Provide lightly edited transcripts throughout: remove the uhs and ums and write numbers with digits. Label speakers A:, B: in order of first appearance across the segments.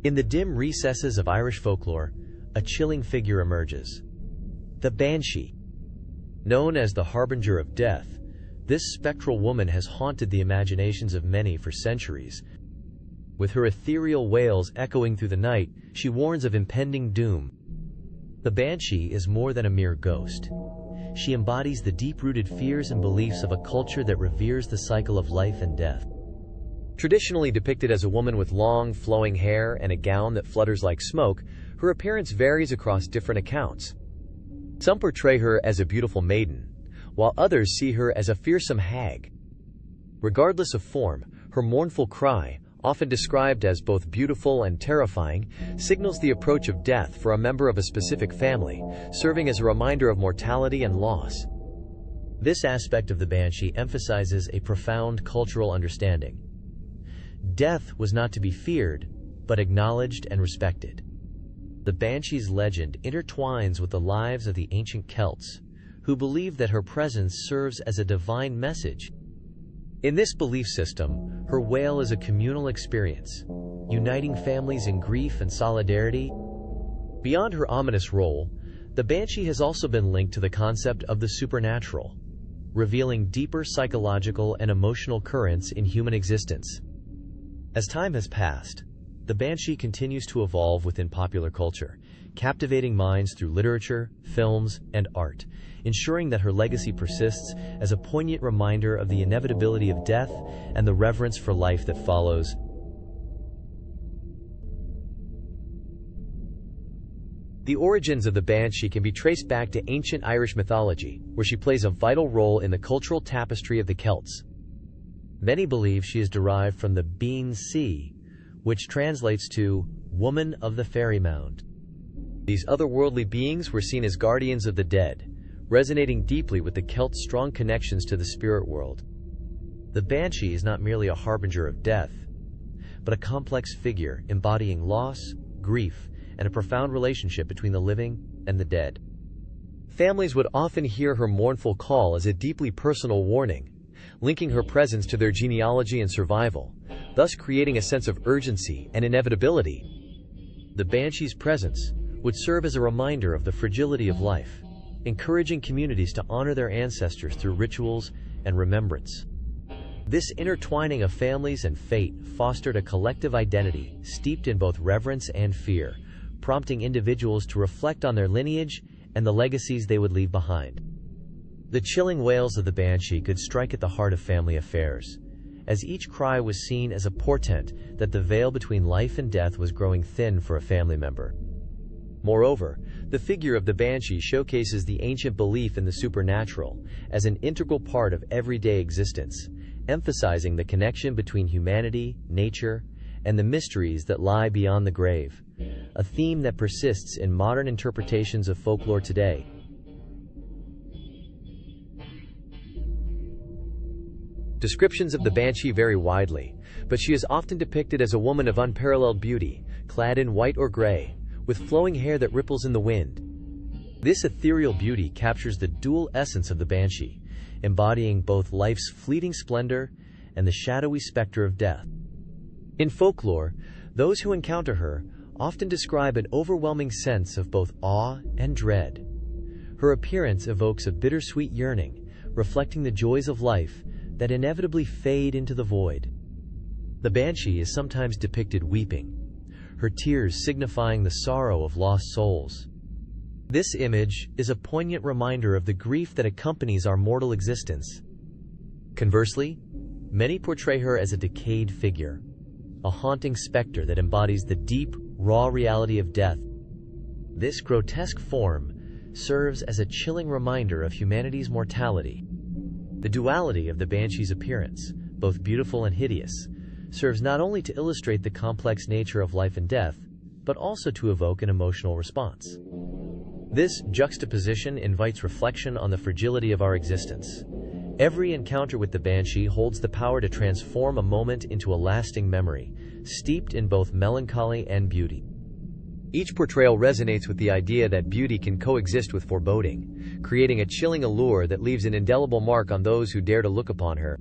A: In the dim recesses of Irish folklore, a chilling figure emerges. The Banshee. Known as the harbinger of death, this spectral woman has haunted the imaginations of many for centuries. With her ethereal wails echoing through the night, she warns of impending doom. The Banshee is more than a mere ghost. She embodies the deep-rooted fears and beliefs of a culture that reveres the cycle of life and death. Traditionally depicted as a woman with long, flowing hair and a gown that flutters like smoke, her appearance varies across different accounts. Some portray her as a beautiful maiden, while others see her as a fearsome hag. Regardless of form, her mournful cry, often described as both beautiful and terrifying, signals the approach of death for a member of a specific family, serving as a reminder of mortality and loss. This aspect of the Banshee emphasizes a profound cultural understanding. Death was not to be feared, but acknowledged and respected. The Banshee's legend intertwines with the lives of the ancient Celts, who believed that her presence serves as a divine message. In this belief system, her wail is a communal experience, uniting families in grief and solidarity. Beyond her ominous role, the Banshee has also been linked to the concept of the supernatural, revealing deeper psychological and emotional currents in human existence. As time has passed, the Banshee continues to evolve within popular culture, captivating minds through literature, films, and art, ensuring that her legacy persists as a poignant reminder of the inevitability of death and the reverence for life that follows. The origins of the Banshee can be traced back to ancient Irish mythology, where she plays a vital role in the cultural tapestry of the Celts. Many believe she is derived from the Bean Sea, which translates to Woman of the Fairy Mound. These otherworldly beings were seen as guardians of the dead, resonating deeply with the Celts' strong connections to the spirit world. The Banshee is not merely a harbinger of death, but a complex figure embodying loss, grief, and a profound relationship between the living and the dead. Families would often hear her mournful call as a deeply personal warning, linking her presence to their genealogy and survival, thus creating a sense of urgency and inevitability. The Banshee's presence would serve as a reminder of the fragility of life, encouraging communities to honor their ancestors through rituals and remembrance. This intertwining of families and fate fostered a collective identity steeped in both reverence and fear, prompting individuals to reflect on their lineage and the legacies they would leave behind. The chilling wails of the Banshee could strike at the heart of family affairs, as each cry was seen as a portent that the veil between life and death was growing thin for a family member. Moreover, the figure of the Banshee showcases the ancient belief in the supernatural as an integral part of everyday existence, emphasizing the connection between humanity, nature, and the mysteries that lie beyond the grave, a theme that persists in modern interpretations of folklore today. Descriptions of the Banshee vary widely, but she is often depicted as a woman of unparalleled beauty, clad in white or gray, with flowing hair that ripples in the wind. This ethereal beauty captures the dual essence of the Banshee, embodying both life's fleeting splendor and the shadowy specter of death. In folklore, those who encounter her often describe an overwhelming sense of both awe and dread. Her appearance evokes a bittersweet yearning, reflecting the joys of life that inevitably fade into the void. The Banshee is sometimes depicted weeping, her tears signifying the sorrow of lost souls. This image is a poignant reminder of the grief that accompanies our mortal existence. Conversely, many portray her as a decayed figure, a haunting specter that embodies the deep, raw reality of death. This grotesque form serves as a chilling reminder of humanity's mortality. The duality of the Banshee's appearance, both beautiful and hideous, serves not only to illustrate the complex nature of life and death, but also to evoke an emotional response. This juxtaposition invites reflection on the fragility of our existence. Every encounter with the Banshee holds the power to transform a moment into a lasting memory, steeped in both melancholy and beauty. Each portrayal resonates with the idea that beauty can coexist with foreboding, creating a chilling allure that leaves an indelible mark on those who dare to look upon her.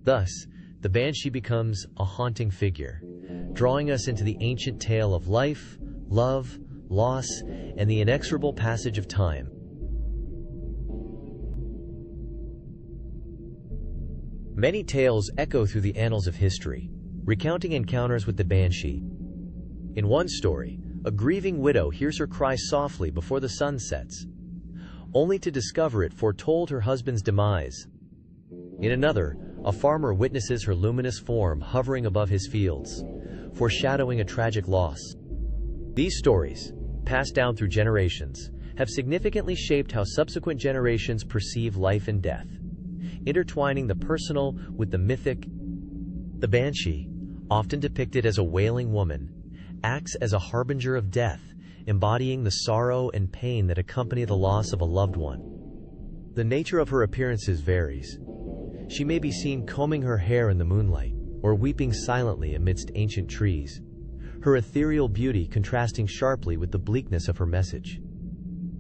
A: Thus, the banshee becomes a haunting figure, drawing us into the ancient tale of life, love, loss, and the inexorable passage of time. Many tales echo through the annals of history, recounting encounters with the banshee. In one story, a grieving widow hears her cry softly before the sun sets, only to discover it foretold her husband's demise. In another, a farmer witnesses her luminous form hovering above his fields, foreshadowing a tragic loss. These stories, passed down through generations, have significantly shaped how subsequent generations perceive life and death, intertwining the personal with the mythic. The banshee, often depicted as a wailing woman, acts as a harbinger of death, embodying the sorrow and pain that accompany the loss of a loved one. The nature of her appearances varies. She may be seen combing her hair in the moonlight, or weeping silently amidst ancient trees, her ethereal beauty contrasting sharply with the bleakness of her message.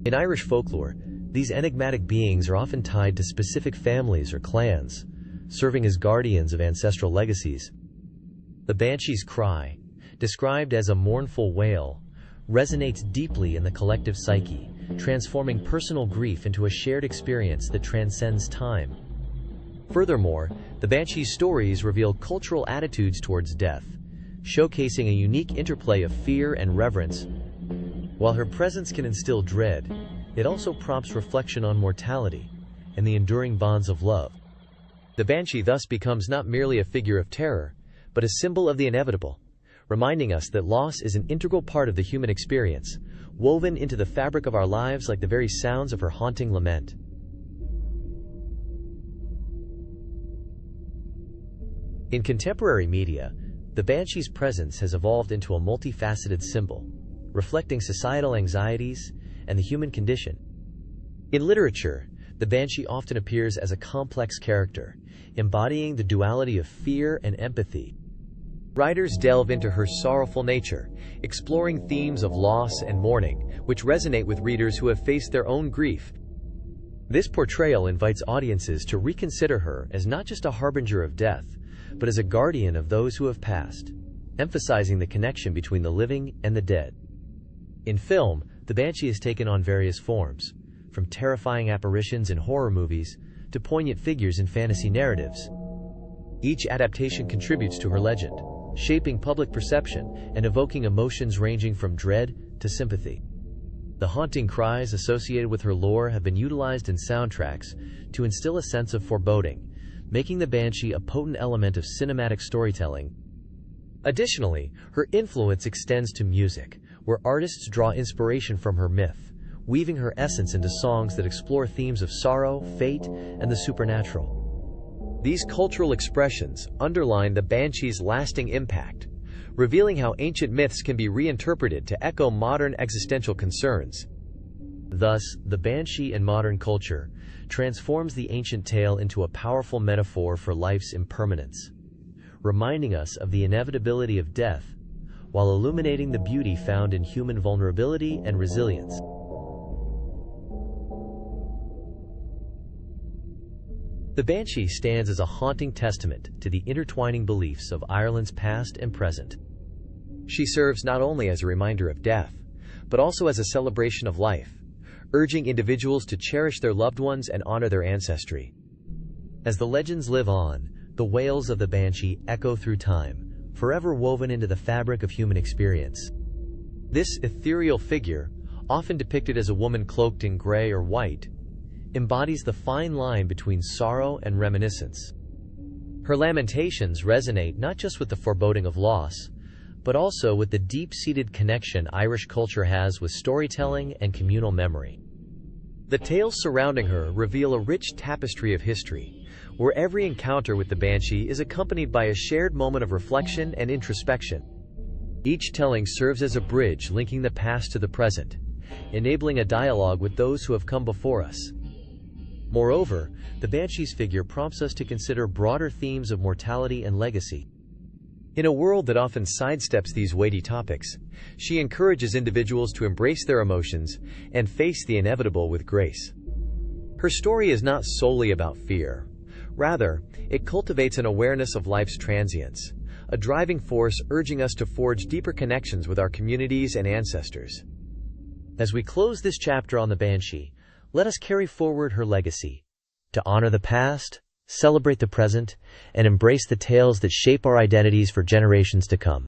A: In Irish folklore, these enigmatic beings are often tied to specific families or clans, serving as guardians of ancestral legacies. The banshee's cry, described as a mournful wail, resonates deeply in the collective psyche, transforming personal grief into a shared experience that transcends time. Furthermore, the banshee's stories reveal cultural attitudes towards death, showcasing a unique interplay of fear and reverence. While her presence can instill dread, it also prompts reflection on mortality and the enduring bonds of love. The banshee thus becomes not merely a figure of terror, but a symbol of the inevitable, reminding us that loss is an integral part of the human experience, woven into the fabric of our lives like the very sounds of her haunting lament. In contemporary media, the banshee's presence has evolved into a multifaceted symbol, reflecting societal anxieties and the human condition. In literature, the banshee often appears as a complex character, embodying the duality of fear and empathy. Writers delve into her sorrowful nature, exploring themes of loss and mourning, which resonate with readers who have faced their own grief. This portrayal invites audiences to reconsider her as not just a harbinger of death, but as a guardian of those who have passed, emphasizing the connection between the living and the dead. In film, the banshee has taken on various forms, from terrifying apparitions in horror movies to poignant figures in fantasy narratives. Each adaptation contributes to her legend, shaping public perception and evoking emotions ranging from dread to sympathy. The haunting cries associated with her lore have been utilized in soundtracks to instill a sense of foreboding, making the banshee a potent element of cinematic storytelling. Additionally, her influence extends to music, where artists draw inspiration from her myth, weaving her essence into songs that explore themes of sorrow, fate, and the supernatural. These cultural expressions underline the banshee's lasting impact, revealing how ancient myths can be reinterpreted to echo modern existential concerns. Thus, the banshee in modern culture transforms the ancient tale into a powerful metaphor for life's impermanence, reminding us of the inevitability of death, while illuminating the beauty found in human vulnerability and resilience. The banshee stands as a haunting testament to the intertwining beliefs of Ireland's past and present. She serves not only as a reminder of death, but also as a celebration of life, urging individuals to cherish their loved ones and honor their ancestry. As the legends live on, the wails of the banshee echo through time, forever woven into the fabric of human experience. This ethereal figure, often depicted as a woman cloaked in gray or white, embodies the fine line between sorrow and reminiscence. Her lamentations resonate not just with the foreboding of loss, but also with the deep-seated connection Irish culture has with storytelling and communal memory. The tales surrounding her reveal a rich tapestry of history, where every encounter with the banshee is accompanied by a shared moment of reflection and introspection. Each telling serves as a bridge linking the past to the present, enabling a dialogue with those who have come before us. Moreover, the banshee's figure prompts us to consider broader themes of mortality and legacy. In a world that often sidesteps these weighty topics, she encourages individuals to embrace their emotions and face the inevitable with grace. Her story is not solely about fear. Rather, it cultivates an awareness of life's transience, a driving force urging us to forge deeper connections with our communities and ancestors. As we close this chapter on the Banshee, let us carry forward her legacy, to honor the past, celebrate the present, and embrace the tales that shape our identities for generations to come.